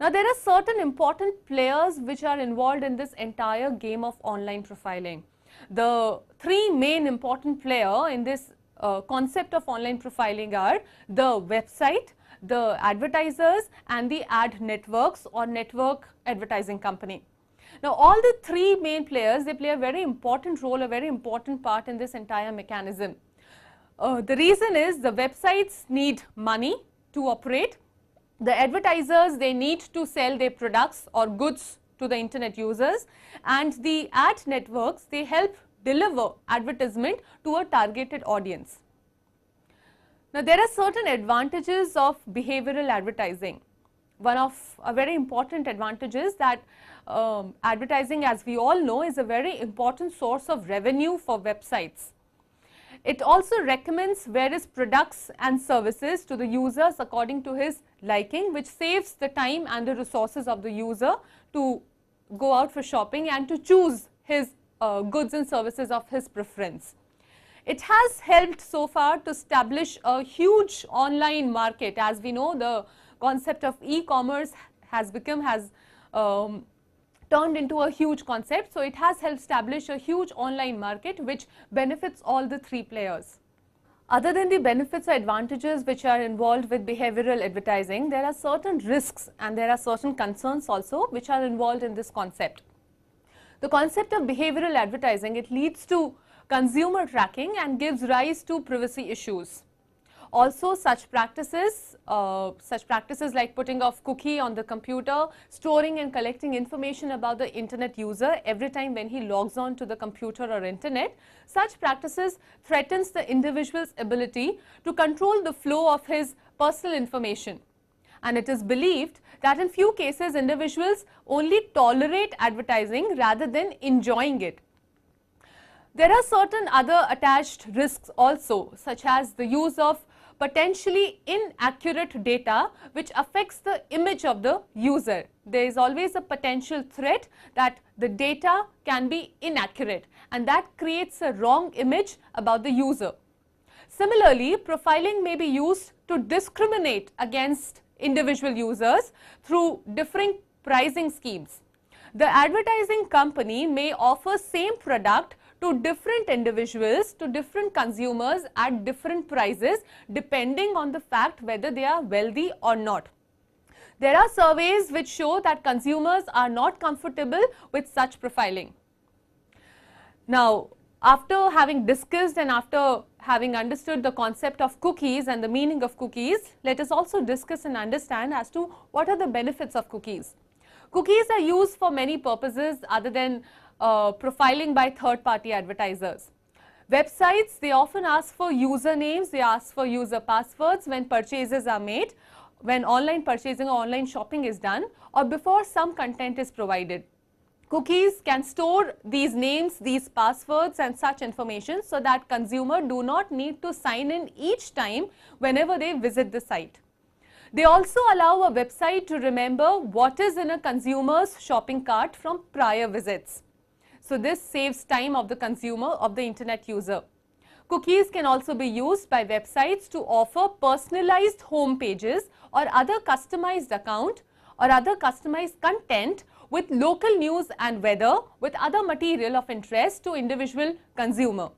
Now, there are certain important players which are involved in this entire game of online profiling. The three main important players in this concept of online profiling are the website, the advertisers and the ad networks or network advertising company. Now, all the three main players, they play a very important role, a very important part in this entire mechanism. The reason is the websites need money to operate. The advertisers, they need to sell their products or goods to the internet users, and the ad networks, they help deliver advertisement to a targeted audience. Now, there are certain advantages of behavioral advertising. One of a very important advantage is that advertising, as we all know, is a very important source of revenue for websites. It also recommends various products and services to the users according to his liking, which saves the time and the resources of the user to go out for shopping and to choose his goods and services of his preference. It has helped so far to establish a huge online market. As we know, the concept of e-commerce has turned into a huge concept. So, it has helped establish a huge online market which benefits all the three players. Other than the benefits or advantages which are involved with behavioral advertising, there are certain risks and there are certain concerns also which are involved in this concept. The concept of behavioral advertising, it leads to consumer tracking and gives rise to privacy issues. Also, such practices like putting of cookie on the computer, storing and collecting information about the internet user every time when he logs on to the computer or internet, such practices threatens the individual's ability to control the flow of his personal information. And it is believed that in few cases individuals only tolerate advertising rather than enjoying it. There are certain other attached risks also, such as the use of potentially inaccurate data which affects the image of the user. There is always a potential threat that the data can be inaccurate, and that creates a wrong image about the user. Similarly, profiling may be used to discriminate against individual users through differing pricing schemes. The advertising company may offer same product to different individuals, to different consumers at different prices depending on the fact whether they are wealthy or not. There are surveys which show that consumers are not comfortable with such profiling. Now, after having discussed and after having understood the concept of cookies and the meaning of cookies, let us also discuss and understand as to what are the benefits of cookies. Cookies are used for many purposes other than profiling by third-party advertisers. Websites, they often ask for usernames, they ask for user passwords when purchases are made, when online purchasing or online shopping is done, or before some content is provided. Cookies can store these names, these passwords and such information so that consumer do not need to sign in each time whenever they visit the site. They also allow a website to remember what is in a consumer's shopping cart from prior visits. So, this saves time of the consumer, of the internet user. Cookies can also be used by websites to offer personalized home pages or other customized account or other customized content with local news and weather with other material of interest to individual consumer.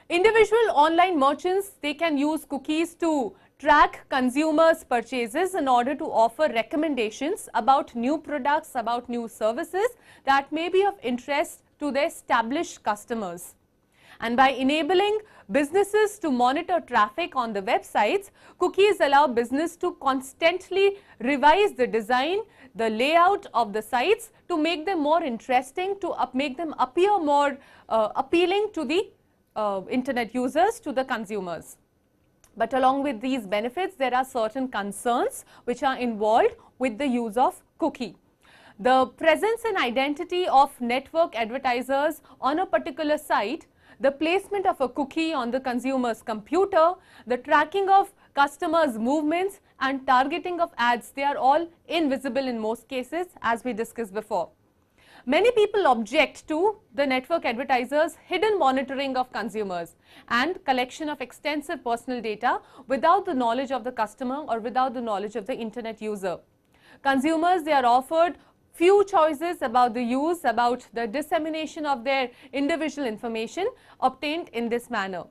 Individual online merchants, they can use cookies to track consumers' purchases in order to offer recommendations about new products, about new services that may be of interest to their established customers. And by enabling businesses to monitor traffic on the websites, cookies allow business to constantly revise the design, the layout of the sites to make them more interesting, to make them appear more appealing to the internet users, to the consumers. But along with these benefits, there are certain concerns which are involved with the use of cookie. The presence and identity of network advertisers on a particular site, the placement of a cookie on the consumer's computer, the tracking of customers' movements and targeting of ads, they are all invisible in most cases, as we discussed before. Many people object to the network advertisers' hidden monitoring of consumers and collection of extensive personal data without the knowledge of the customer or without the knowledge of the internet user. Consumers, they are offered few choices about the use, about the dissemination of their individual information obtained in this manner.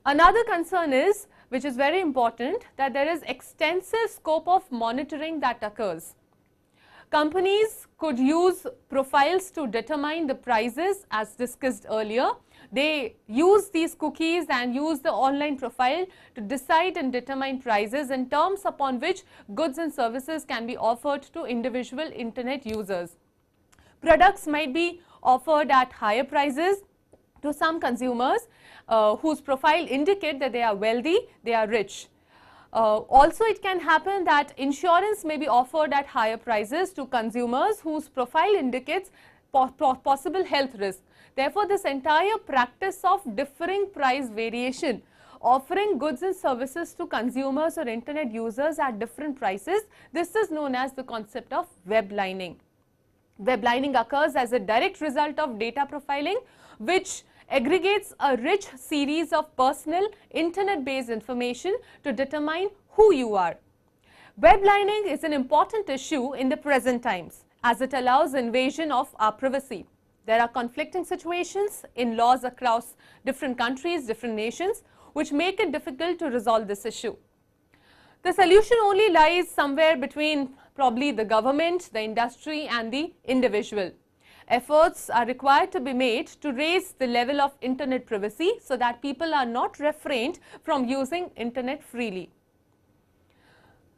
Another concern is, which is very important, that there is extensive scope of monitoring that occurs. Companies could use profiles to determine the prices as discussed earlier. They use these cookies and use the online profile to decide and determine prices and terms upon which goods and services can be offered to individual internet users. Products might be offered at higher prices to some consumers whose profile indicate that they are wealthy, they are rich. Also, it can happen that insurance may be offered at higher prices to consumers whose profile indicates possible health risk. Therefore, this entire practice of differing price variation, offering goods and services to consumers or internet users at different prices, this is known as the concept of web lining. Web lining occurs as a direct result of data profiling, which aggregates a rich series of personal internet-based information to determine who you are. Web lining is an important issue in the present times as it allows invasion of our privacy. There are conflicting situations in laws across different countries, different nations, which make it difficult to resolve this issue. The solution only lies somewhere between probably the government, the industry and the individual. Efforts are required to be made to raise the level of internet privacy so that people are not refrained from using internet freely.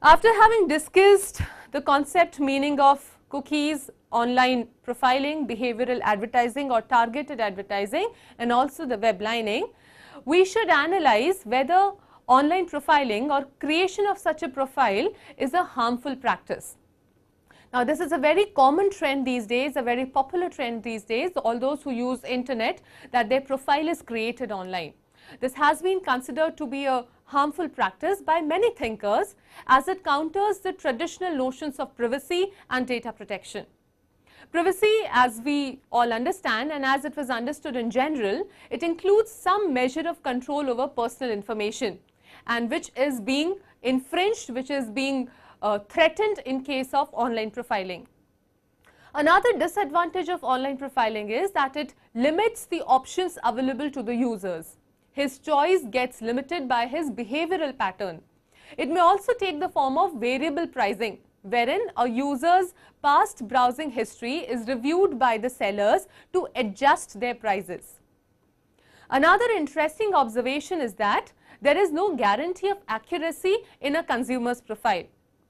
After having discussed the concept meaning of cookies, online profiling, behavioral advertising or targeted advertising and also the web lining, we should analyze whether online profiling or creation of such a profile is a harmful practice. Now, this is a very common trend these days, a very popular trend these days, all those who use internet, that their profile is created online. This has been considered to be a harmful practice by many thinkers as it counters the traditional notions of privacy and data protection. Privacy, as we all understand and as it was understood in general, it includes some measure of control over personal information and which is being infringed, which is being threatened in case of online profiling. Another disadvantage of online profiling is that it limits the options available to the users. His choice gets limited by his behavioral pattern. It may also take the form of variable pricing, wherein a user's past browsing history is reviewed by the sellers to adjust their prices. Another interesting observation is that there is no guarantee of accuracy in a consumer's profile.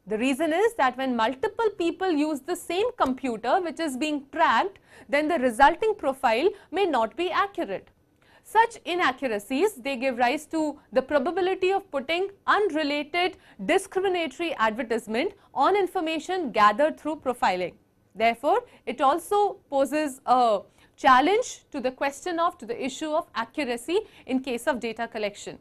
The reason is that when multiple people use the same computer which is being tracked, then the resulting profile may not be accurate. Such inaccuracies, they give rise to the probability of putting unrelated discriminatory advertisement on information gathered through profiling. Therefore, it also poses a challenge to the question of, to the issue of accuracy in case of data collection.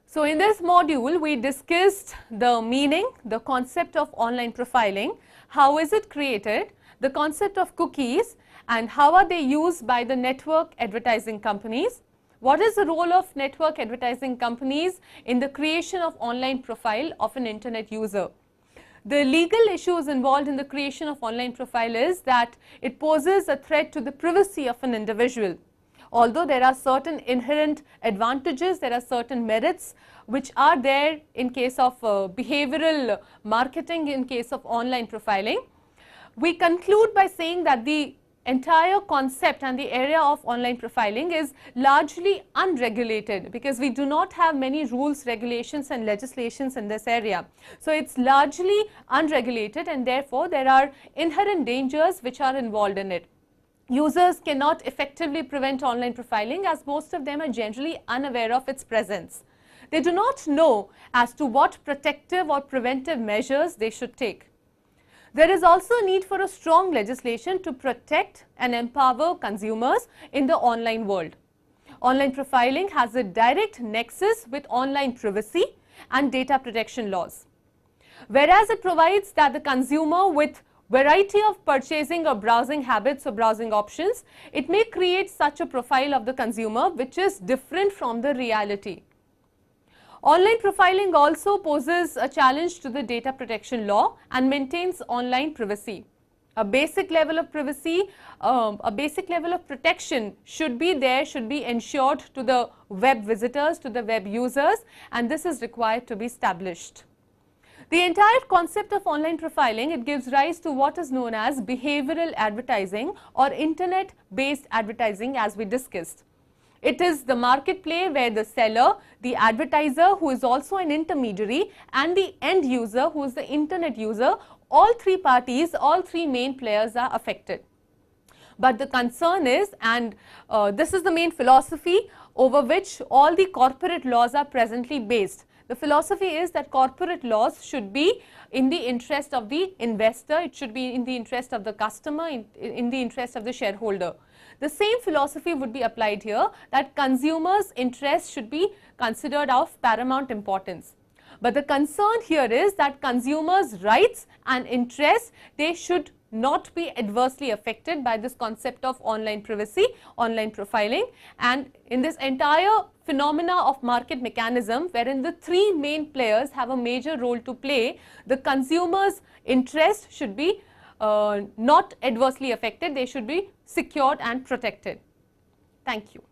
So, in this module, we discussed the meaning, the concept of online profiling, how is it created, the concept of cookies and how are they used by the network advertising companies, what is the role of network advertising companies in the creation of online profile of an internet user. The legal issues involved in the creation of online profile is that it poses a threat to the privacy of an individual. Although there are certain inherent advantages, there are certain merits which are there in case of behavioral marketing, in case of online profiling. We conclude by saying that the entire concept and the area of online profiling is largely unregulated because we do not have many rules, regulations and legislations in this area. So, it is largely unregulated and therefore, there are inherent dangers which are involved in it. Users cannot effectively prevent online profiling as most of them are generally unaware of its presence. They do not know as to what protective or preventive measures they should take. There is also a need for a strong legislation to protect and empower consumers in the online world. Online profiling has a direct nexus with online privacy and data protection laws. Whereas it provides that the consumer with variety of purchasing or browsing habits or browsing options, it may create such a profile of the consumer which is different from the reality. Online profiling also poses a challenge to the data protection law and maintains online privacy. A basic level of privacy, a basic level of protection should be there, should be ensured to the web visitors, to the web users, and this is required to be established. The entire concept of online profiling, it gives rise to what is known as behavioral advertising or internet-based advertising, as we discussed. It is the marketplace where the seller, the advertiser who is also an intermediary, and the end user who is the internet user, all three parties, all three main players are affected. But the concern is, and this is the main philosophy over which all the corporate laws are presently based. The philosophy is that corporate laws should be in the interest of the investor, it should be in the interest of the customer, in the interest of the shareholder. The same philosophy would be applied here, that consumers' interests should be considered of paramount importance. But the concern here is that consumers' rights and interests, they should not be adversely affected by this concept of online privacy, online profiling, and in this entire phenomena of market mechanism wherein the three main players have a major role to play, the consumers' interest should be not adversely affected, they should be secured and protected. Thank you.